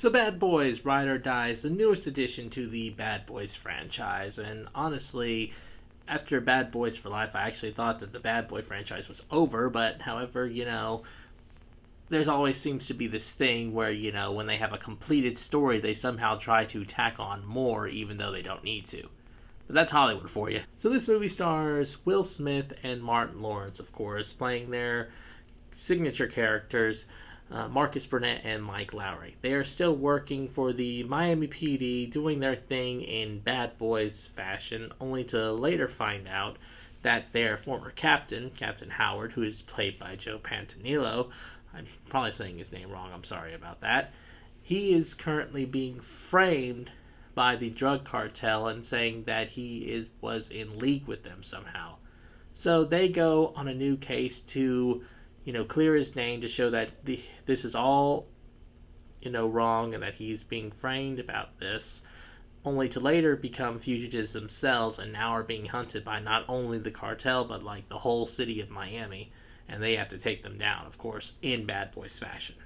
So Bad Boys Ride or Die is the newest addition to the Bad Boys franchise, and honestly, after Bad Boys for Life, I actually thought that the Bad Boy franchise was over, but however, there's always seems to be this thing where, when they have a completed story, they somehow try to tack on more even though they don't need to. But that's Hollywood for you. So this movie stars Will Smith and Martin Lawrence, of course, playing their signature characters, Marcus Burnett and Mike Lowrey. They are still working for the Miami PD, doing their thing in Bad Boys fashion, only to later find out that their former captain, Captain Howard, who is played by Joe Pantanilo, I'm probably saying his name wrong, I'm sorry about that, he is currently being framed by the drug cartel and saying that he was in league with them somehow. So they go on a new case to clear his name, to show that this is all, wrong, and that he's being framed about this, only to later become fugitives themselves and now are being hunted by not only the cartel, but like the whole city of Miami, and they have to take them down, of course, in Bad Boys fashion.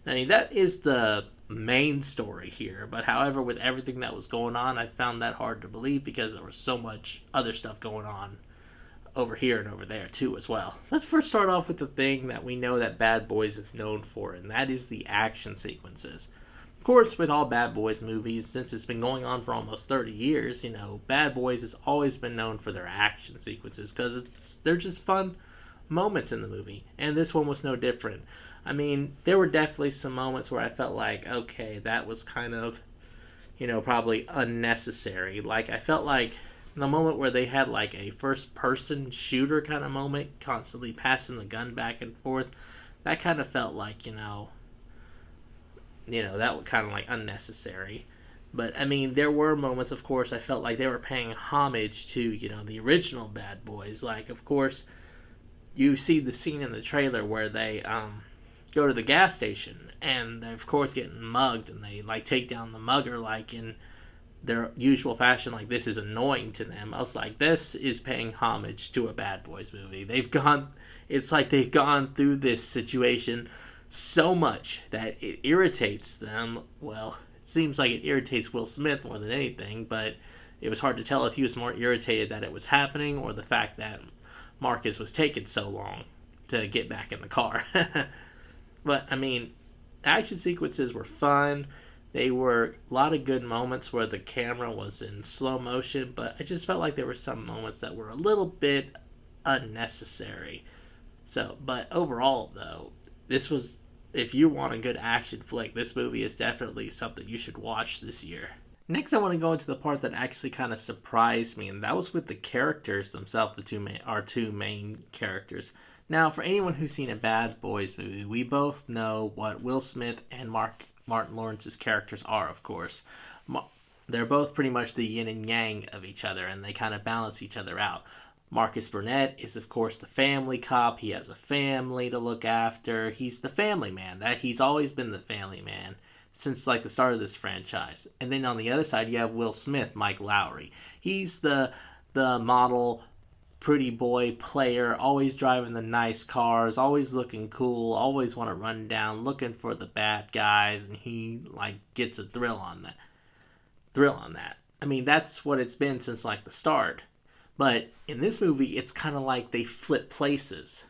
I mean, that is the main story here, but however, with everything that was going on, I found that hard to believe because there was so much other stuff going on over here and over there too as well. Let's first start off with the thing that we know that Bad Boys is known for, and that is the action sequences. Of course, with all Bad Boys movies, since it's been going on for almost 30 years, Bad Boys has always been known for their action sequences because they're just fun moments in the movie, and this one was no different. I mean, there were definitely some moments where I felt like, okay, that was kind of, probably unnecessary. Like, I felt like the moment where they had like a first person shooter kind of moment, constantly passing the gun back and forth, that kind of felt like, that was kind of like unnecessary. But I mean, there were moments, of course, I felt like they were paying homage to, the original Bad Boys. Like, of course, you see the scene in the trailer where they go to the gas station and they're, of course, getting mugged, and they like take down the mugger like in their usual fashion, like this is annoying to them. I was like, this is paying homage to a Bad Boys movie. It's like they've gone through this situation so much that it irritates them. Well, it seems like it irritates Will Smith more than anything, but it was hard to tell if he was more irritated that it was happening or the fact that Marcus was taking so long to get back in the car. But, I mean, action sequences were fun. They were a lot of good moments where the camera was in slow motion, but I just felt like there were some moments that were a little bit unnecessary. So, but overall, though, if you want a good action flick, this movie is definitely something you should watch this year. Next, I want to go into the part that actually kind of surprised me, and that was with the characters themselves, our two main characters. Now, for anyone who's seen a Bad Boys movie, we both know what Will Smith and Martin Lawrence's characters are, of course. They're both pretty much the yin and yang of each other, and they kind of balance each other out. Marcus Burnett is, of course, the family cop. He has a family to look after. He's the family man. He's always been the family man since like the start of this franchise. And then on the other side, you have Will Smith, Mike Lowrey. He's the model pretty boy player, always driving the nice cars, always looking cool, always want to run down, looking for the bad guys, and he like gets a thrill on that. I mean, that's what it's been since like the start. But in this movie, it's kind of like they flip places.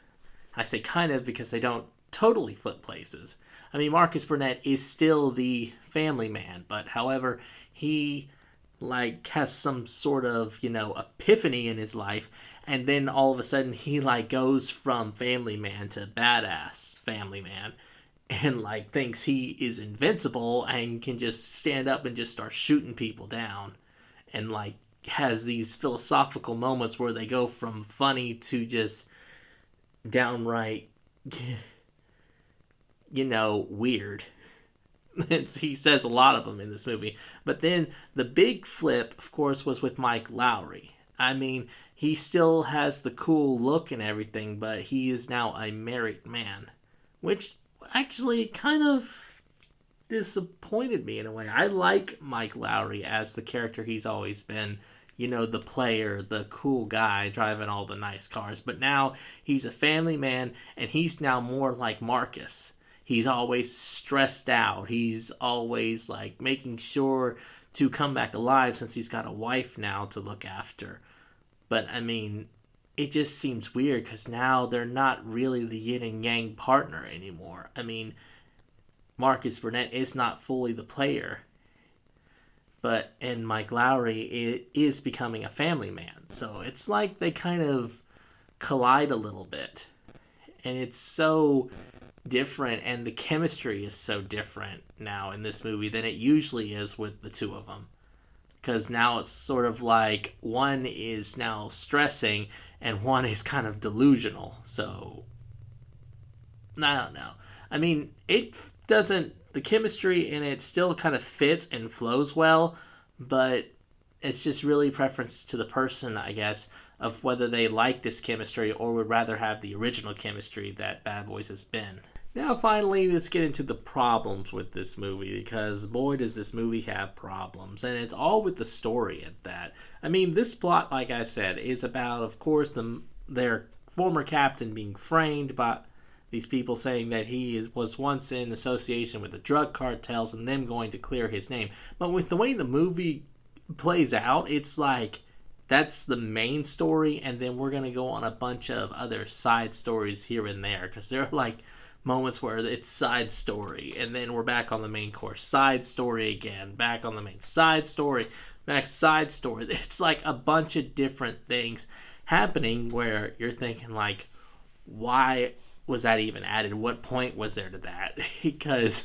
I say kind of because they don't totally flip places. I mean, Marcus Burnett is still the family man, but however, he like has some sort of, epiphany in his life, and then all of a sudden he like goes from family man to badass family man, and like thinks he is invincible and can just stand up and just start shooting people down, and like has these philosophical moments where they go from funny to just downright weird. He says a lot of them in this movie. But then the big flip, of course, was with Mike Lowrey. I mean, he still has the cool look and everything, but he is now a married man, which actually kind of disappointed me in a way. I like Mike Lowrey as the character he's always been, the player, the cool guy driving all the nice cars. But now he's a family man, and he's now more like Marcus. He's always stressed out. He's always like making sure to come back alive since he's got a wife now to look after. But I mean, it just seems weird because now they're not really the yin and yang partner anymore. I mean, Marcus Burnett is not fully the player, and Mike Lowrey is becoming a family man. So it's like they kind of collide a little bit, and it's so different, and the chemistry is so different now in this movie than it usually is with the two of them. Because now it's sort of like one is now stressing and one is kind of delusional. So, I don't know. I mean, the chemistry in it still kind of fits and flows well, but it's just really preference to the person, I guess, of whether they like this chemistry or would rather have the original chemistry that Bad Boys has been. Now, finally, let's get into the problems with this movie, because boy, does this movie have problems, and it's all with the story at that. I mean, this plot, like I said, is about, of course, their former captain being framed by these people saying that was once in association with the drug cartels and them going to clear his name. But with the way the movie plays out, it's like that's the main story, and then we're going to go on a bunch of other side stories here and there, because there are like moments where it's side story, and then we're back on the main course, side story again, back on the main side story, back side story. It's like a bunch of different things happening where you're thinking like, why was that even added? What point was there to that? Because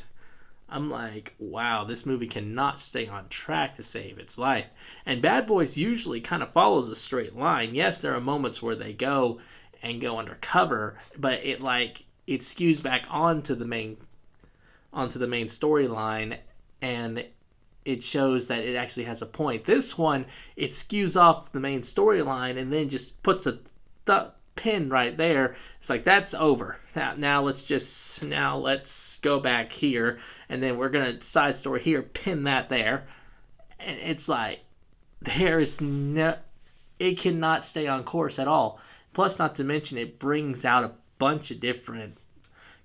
I'm like, wow, this movie cannot stay on track to save its life. And Bad Boys usually kind of follows a straight line. Yes, there are moments where they go undercover, but it skews back onto the main storyline, and it shows that it actually has a point. This one, it skews off the main storyline and then just puts a pin right there. It's like, that's over. Now let's go back here, and then we're gonna side story here, pin that there, and it's like it cannot stay on course at all. Plus, not to mention, it brings out a bunch of different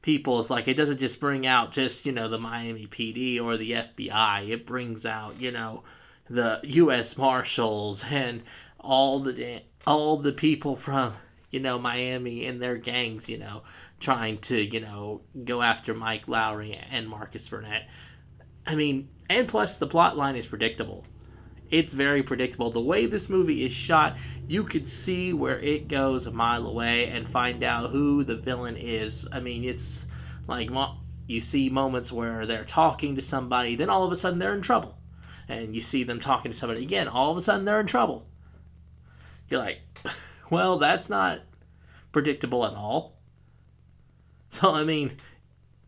people. It's like, it doesn't just bring out just, the Miami PD or the FBI. It brings out, the U.S. Marshals and all the people from, Miami and their gangs, trying to, go after Mike Lowrey and Marcus Burnett. I mean, and plus the plot line is predictable. It's very predictable. The way this movie is shot, you could see where it goes a mile away and find out who the villain is. I mean, it's like you see moments where they're talking to somebody, then all of a sudden they're in trouble. And you see them talking to somebody again, all of a sudden they're in trouble. You're like, well, that's not predictable at all. So, I mean,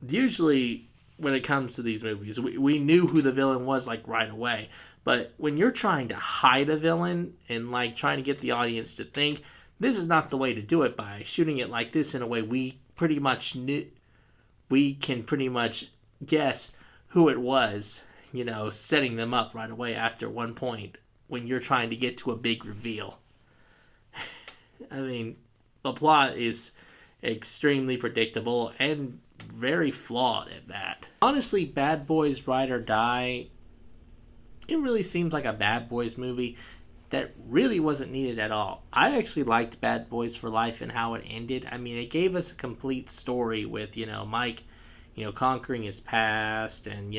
usually when it comes to these movies, we knew who the villain was, like, right away. But when you're trying to hide a villain and, like, trying to get the audience to think, this is not the way to do it, by shooting it like this in a way we can pretty much guess who it was, setting them up right away after one point when you're trying to get to a big reveal. I mean, the plot is extremely predictable and very flawed at that. Honestly, Bad Boys Ride or Die, it really seems like a Bad Boys movie that really wasn't needed at all. I actually liked Bad Boys for Life and how it ended. I mean, it gave us a complete story with, Mike, conquering his past and,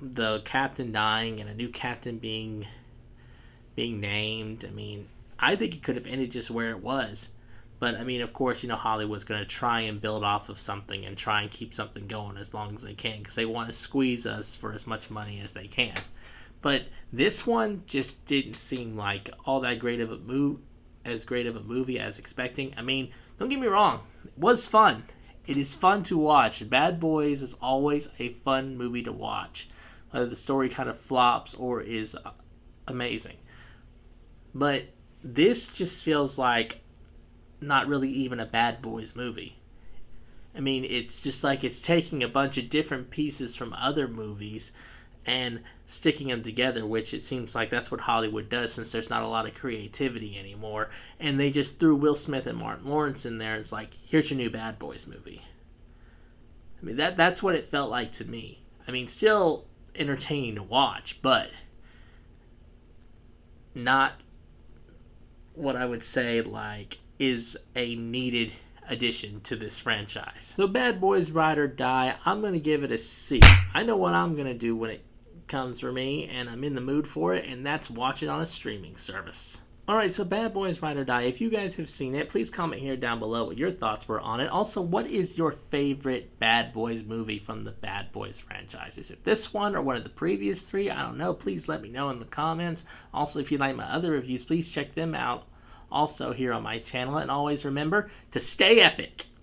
the captain dying and a new captain being named. I mean, I think it could have ended just where it was. But, I mean, of course, Hollywood's going to try and build off of something and try and keep something going as long as they can, because they want to squeeze us for as much money as they can. But this one just didn't seem like all that great of a movie as expecting. I mean, don't get me wrong, it was fun. It is fun to watch. Bad Boys is always a fun movie to watch, whether the story kind of flops or is amazing. But this just feels like not really even a Bad Boys movie. I mean, it's just like it's taking a bunch of different pieces from other movies and sticking them together, which it seems like that's what Hollywood does since there's not a lot of creativity anymore. And they just threw Will Smith and Martin Lawrence in there. It's like, here's your new Bad Boys movie. I mean, that's what it felt like to me. I mean, still entertaining to watch, but not what I would say like is a needed addition to this franchise. So Bad Boys Ride or Die, I'm going to give it a C. I know what I'm going to do when it comes for me, and I'm in the mood for it, and that's watch it on a streaming service. Alright, so Bad Boys Ride or Die, if you guys have seen it, please comment here down below what your thoughts were on it. Also, what is your favorite Bad Boys movie from the Bad Boys franchise? Is it this one or one of the previous three? I don't know. Please let me know in the comments. Also, if you like my other reviews, please check them out also here on my channel. And always remember to stay epic.